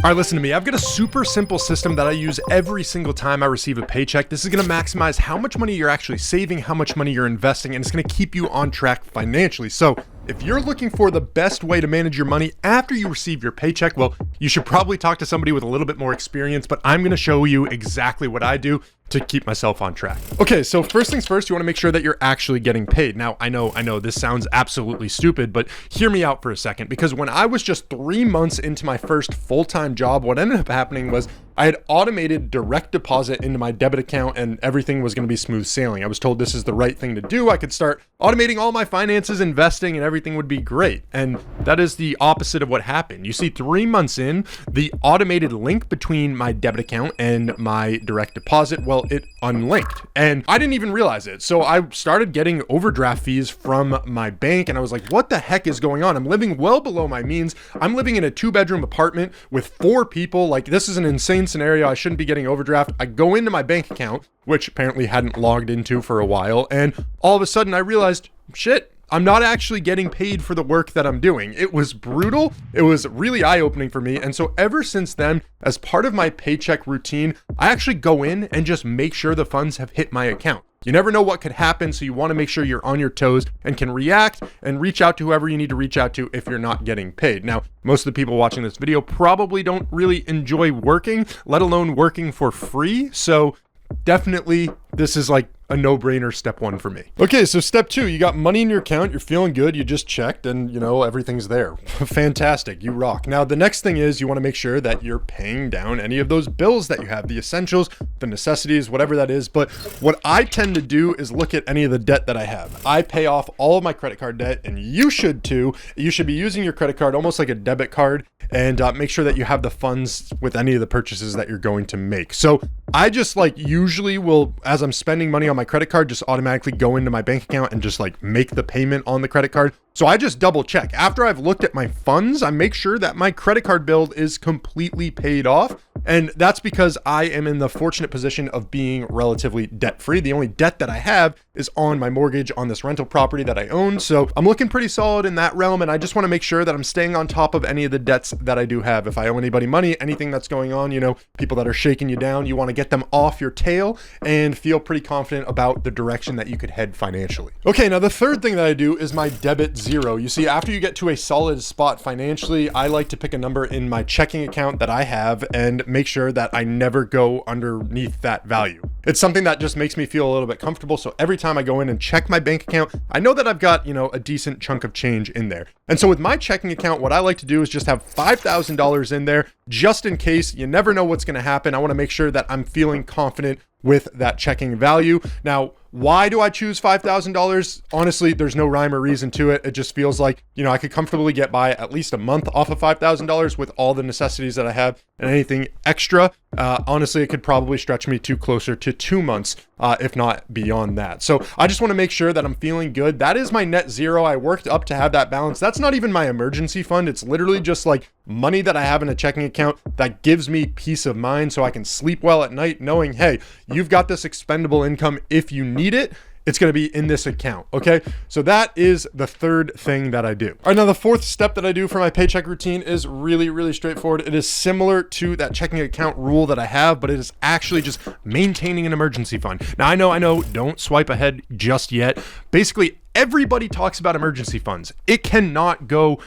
All right, listen to me. I've got a super simple system that I use every single time I receive a paycheck. This is going to maximize how much money you're actually saving, how much money you're investing, and it's going to keep you on track financially. So if you're looking for the best way to manage your money after you receive your paycheck, well, you should probably talk to somebody with a little bit more experience, but I'm going to show you exactly what I do to keep myself on track. Okay, so first things first, you want to make sure that you're actually getting paid. Now, I know this sounds absolutely stupid, but hear me out for a second, because when I was just 3 months into my first full-time job, what ended up happening was I had automated direct deposit into my debit account and everything was going to be smooth sailing. I was told this is the right thing to do. I could start automating all my finances, investing, and everything would be great. And that is the opposite of what happened. You see, 3 months in, the automated link between my debit account and my direct deposit, well, it unlinked. And I didn't even realize it. So I started getting overdraft fees from my bank and I was like, what the heck is going on? I'm living well below my means. I'm living in a 2-bedroom apartment with 4 people. Like, this is an insane scenario. I shouldn't be getting overdraft. I go into my bank account, which apparently hadn't logged into for a while, and all of a sudden I realized, shit, I'm not actually getting paid for the work that I'm doing. It was brutal. It was really eye-opening for me. And so ever since then, as part of my paycheck routine, I actually go in and just make sure the funds have hit my account. You never know what could happen, so you want to make sure you're on your toes and can react and reach out to whoever you need to reach out to if you're not getting paid. Now, most of the people watching this video probably don't really enjoy working, let alone working for free. So definitely this is like a no-brainer step 1 for me. Okay, so step 2, you got money in your account, you're feeling good, you just checked and everything's there. Fantastic, you rock. Now the next thing is you want to make sure that you're paying down any of those bills that you have, the essentials, the necessities, whatever that is. But what I tend to do is look at any of the debt that I have. I pay off all of my credit card debt, and you should too. You should be using your credit card almost like a debit card, and make sure that you have the funds with any of the purchases that you're going to make. So I just usually will, as I'm spending money on my credit card, just automatically go into my bank account and just make the payment on the credit card. So I just double check. After I've looked at my funds, I make sure that my credit card bill is completely paid off. And that's because I am in the fortunate position of being relatively debt-free. The only debt that I have is on my mortgage on this rental property that I own. So I'm looking pretty solid in that realm. And I just want to make sure that I'm staying on top of any of the debts that I do have. If I owe anybody money, anything that's going on, people that are shaking you down, you want to get them off your tail and feel pretty confident about the direction that you could head financially. Okay, now the third thing that I do is my debit zero. You see, after you get to a solid spot financially, I like to pick a number in my checking account that I have and make sure that I never go underneath that value. It's something that just makes me feel a little bit comfortable. So every time I go in and check my bank account, I know that I've got, a decent chunk of change in there. And so with my checking account, what I like to do is just have $5,000 in there just in case. You never know what's going to happen. I want to make sure that I'm feeling confident with that checking value. Now, why do I choose $5,000? Honestly, there's no rhyme or reason to it. It just feels like, I could comfortably get by at least a month off of $5,000 with all the necessities that I have, and anything extra. Honestly, it could probably stretch me to closer to 2 months, if not beyond that. So I just want to make sure that I'm feeling good. That is my net zero. I worked up to have that balance. That's not even my emergency fund. It's literally just money that I have in a checking account that gives me peace of mind so I can sleep well at night knowing, hey, you've got this expendable income if you need it. It's going to be in this account. Okay. So that is the third thing that I do. All right. Now the fourth step that I do for my paycheck routine is really, really straightforward. It is similar to that checking account rule that I have, but it is actually just maintaining an emergency fund. Now I know, don't swipe ahead just yet. Basically, everybody talks about emergency funds. It cannot go,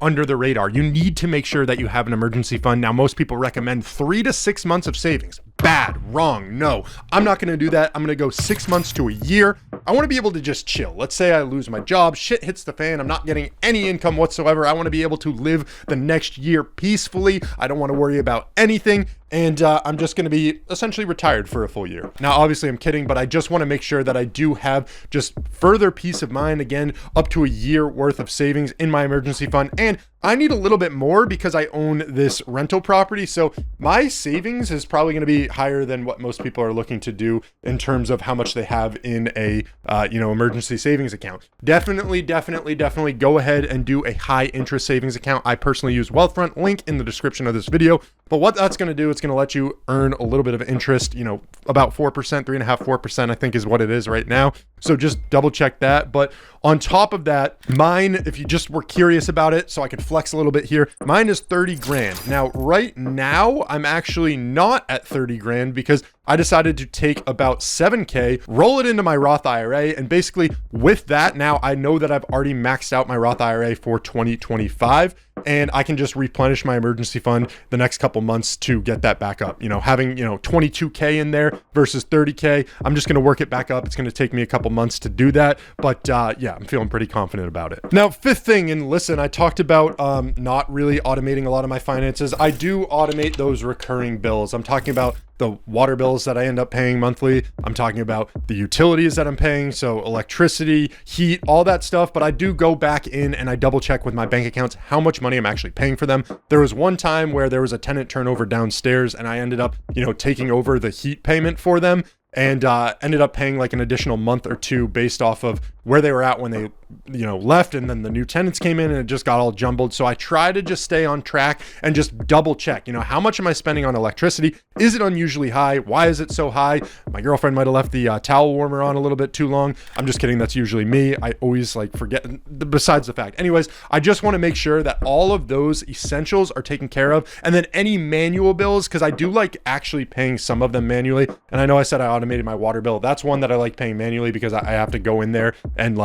under the radar. You need to make sure that you have an emergency fund. Now, most people recommend 3 to 6 months of savings. Bad, wrong, no. I'm not going to do that. I'm going to go 6 months to a year. I want to be able to just chill. Let's say I lose my job, shit hits the fan, I'm not getting any income whatsoever. I want to be able to live the next year peacefully. I don't want to worry about anything. And I'm just going to be essentially retired for a full year. Now, obviously I'm kidding, but I just want to make sure that I do have just further peace of mind, again, up to a year worth of savings in my emergency fund. And I need a little bit more because I own this rental property. So my savings is probably going to be higher than what most people are looking to do in terms of how much they have in a, emergency savings account. Definitely go ahead and do a high interest savings account. I personally use Wealthfront, link in the description of this video. But what that's going to do, it's going to let you earn a little bit of interest, about 4%, 3.5%, 4%, I think is what it is right now. So just double check that. But on top of that, mine, if you just were curious about it, so I could flex a little bit here, mine is 30 grand. Now, right now, I'm actually not at 30 grand because I decided to take about 7K, roll it into my Roth IRA. And basically with that, now I know that I've already maxed out my Roth IRA for 2025. And I can just replenish my emergency fund the next couple months to get that back up. Having, 22K in there versus 30K, I'm just going to work it back up. It's going to take me a couple months to do that. But yeah, I'm feeling pretty confident about it. Now, fifth thing, and listen, I talked about not really automating a lot of my finances. I do automate those recurring bills. I'm talking about the water bills that I end up paying monthly. I'm talking about the utilities that I'm paying. So electricity, heat, all that stuff. But I do go back in and I double check with my bank accounts how much money I'm actually paying for them. There was one time where there was a tenant turnover downstairs and I ended up, taking over the heat payment for them and ended up paying like an additional month or two based off of where they were at when they left, and then the new tenants came in and it just got all jumbled. So I try to just stay on track and just double check, how much am I spending on electricity? Is it unusually high? Why is it so high? My girlfriend might have left the towel warmer on a little bit too long. I'm just kidding. That's usually me. I always forget, besides the fact. Anyways, I just want to make sure that all of those essentials are taken care of. And then any manual bills, because I do like actually paying some of them manually. And I know I said I automated my water bill. That's one that I like paying manually because I have to go in there and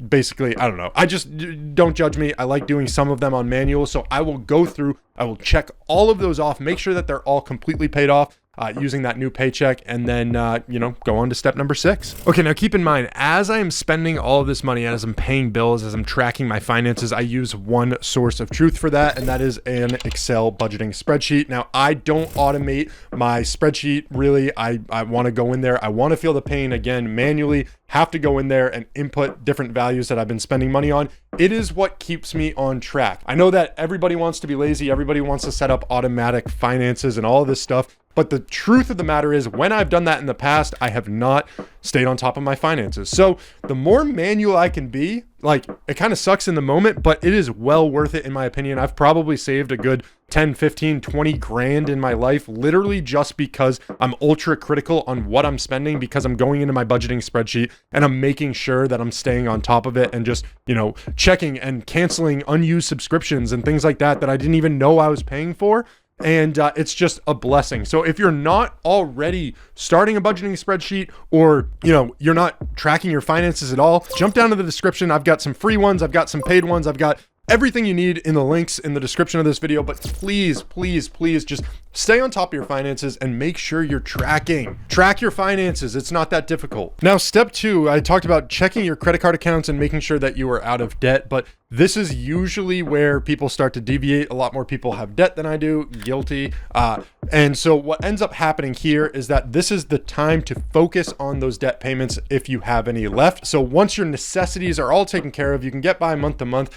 basically, I don't know. I just, don't judge me. I like doing some of them on manual. So I will go through, I will check all of those off, make sure that they're all completely paid off using that new paycheck, and then, go on to step number 6. Okay, now keep in mind, as I am spending all of this money, as I'm paying bills, as I'm tracking my finances, I use one source of truth for that, and that is an Excel budgeting spreadsheet. Now, I don't automate my spreadsheet, really. I want to go in there. I want to feel the pain, again, manually, have to go in there and input different values that I've been spending money on. It is what keeps me on track. I know that everybody wants to be lazy. Everybody wants to set up automatic finances and all of this stuff. But the truth of the matter is, when I've done that in the past, I have not stayed on top of my finances. So the more manual I can be, it kind of sucks in the moment, but it is well worth it in my opinion. I've probably saved a good 10, 15, 20 grand in my life, literally just because I'm ultra critical on what I'm spending, because I'm going into my budgeting spreadsheet and I'm making sure that I'm staying on top of it and just, checking and canceling unused subscriptions and things like that I didn't even know I was paying for. And it's just a blessing. So if you're not already starting a budgeting spreadsheet, or, you're not tracking your finances at all, jump down to the description. I've got some free ones. I've got some paid ones. I've got everything you need in the links in the description of this video. But please, please, please just stay on top of your finances and make sure you're tracking. Track your finances. It's not that difficult. Now, step 2, I talked about checking your credit card accounts and making sure that you are out of debt. But this is usually where people start to deviate. A lot more people have debt than I do. Guilty. And so what ends up happening here is that this is the time to focus on those debt payments if you have any left. So once your necessities are all taken care of, you can get by month to month.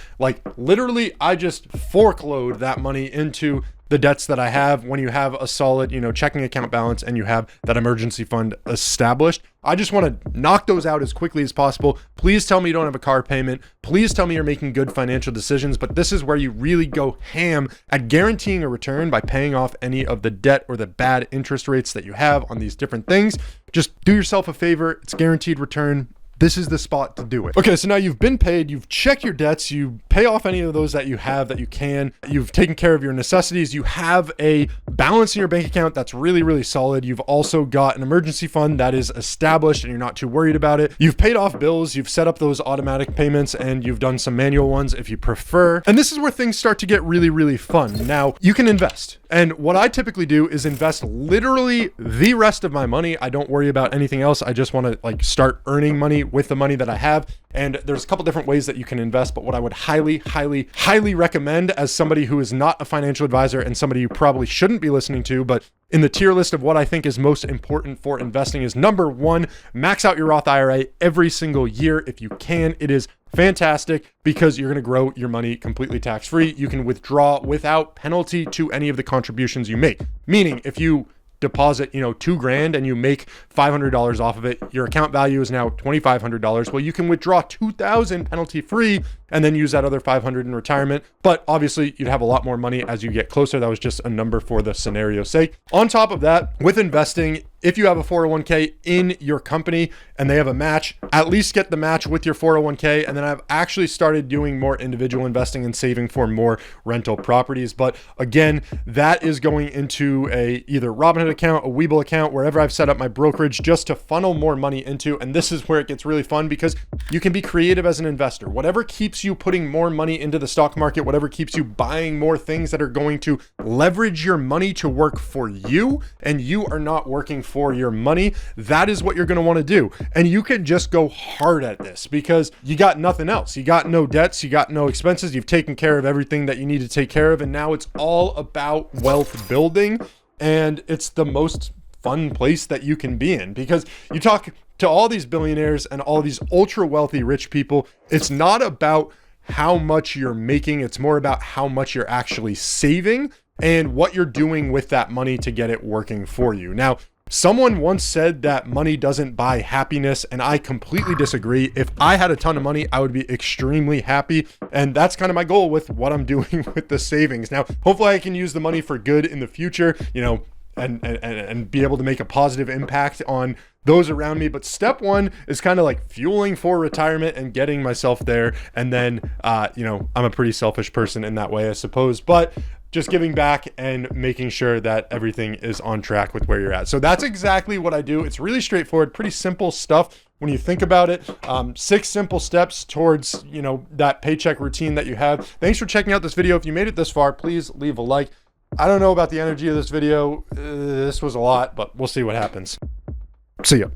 Literally, I just forkload that money into the debts that I have. When you have a solid, checking account balance and you have that emergency fund established, I just want to knock those out as quickly as possible. Please tell me you don't have a car payment. Please tell me you're making good financial decisions. But this is where you really go ham at guaranteeing a return by paying off any of the debt or the bad interest rates that you have on these different things. Just do yourself a favor. It's guaranteed return. This is the spot to do it. Okay, so now you've been paid, you've checked your debts, you pay off any of those that you have that you can, you've taken care of your necessities, you have a balance in your bank account that's really, really solid. You've also got an emergency fund that is established and you're not too worried about it. You've paid off bills, you've set up those automatic payments, and you've done some manual ones if you prefer. And this is where things start to get really, really fun. Now, you can invest. And what I typically do is invest literally the rest of my money. I don't worry about anything else. I just want to start earning money with the money that I have. And there's a couple different ways that you can invest, but what I would highly, highly, highly recommend as somebody who is not a financial advisor and somebody you probably shouldn't be listening to, but in the tier list of what I think is most important for investing, is number 1, max out your Roth IRA every single year if you can. It is fantastic because you're going to grow your money completely tax-free. You can withdraw without penalty to any of the contributions you make. Meaning, if you deposit, $2,000 and you make $500 off of it, your account value is now $2,500. Well, you can withdraw $2,000 penalty free and then use that other $500 in retirement. But obviously you'd have a lot more money as you get closer. That was just a number for the scenario's sake. On top of that, with investing, if you have a 401k in your company and they have a match, at least get the match with your 401k. And then I've actually started doing more individual investing and saving for more rental properties. But again, that is going into a either Robinhood account, a Webull account, wherever I've set up my brokerage, just to funnel more money into. And this is where it gets really fun, because you can be creative as an investor. Whatever keeps you putting more money into the stock market, whatever keeps you buying more things that are going to leverage your money to work for you, and you are not working for your money, that is what you're going to want to do. And you can just go hard at this because you got nothing else. You got no debts, you got no expenses, you've taken care of everything that you need to take care of, and now it's all about wealth building. And it's the most fun place that you can be in, because you talk to all these billionaires and all these ultra wealthy rich people, it's not about how much you're making, it's more about how much you're actually saving and what you're doing with that money to get it working for you. Now, someone once said that money doesn't buy happiness, and I completely disagree. If I had a ton of money, I would be extremely happy, and that's kind of my goal with what I'm doing with the savings. Now, hopefully I can use the money for good in the future, you know, and be able to make a positive impact on those around me. But step one is kind of like fueling for retirement and getting myself there. And then, you know, I'm a pretty selfish person in that way, I suppose, but just giving back and making sure that everything is on track with where you're at. So that's exactly what I do. It's really straightforward, pretty simple stuff when you think about it. 6 simple steps towards, you know, that paycheck routine that you have. Thanks for checking out this video. If you made it this far, please leave a like. I don't know about the energy of this video. This was a lot, but we'll see what happens. See ya.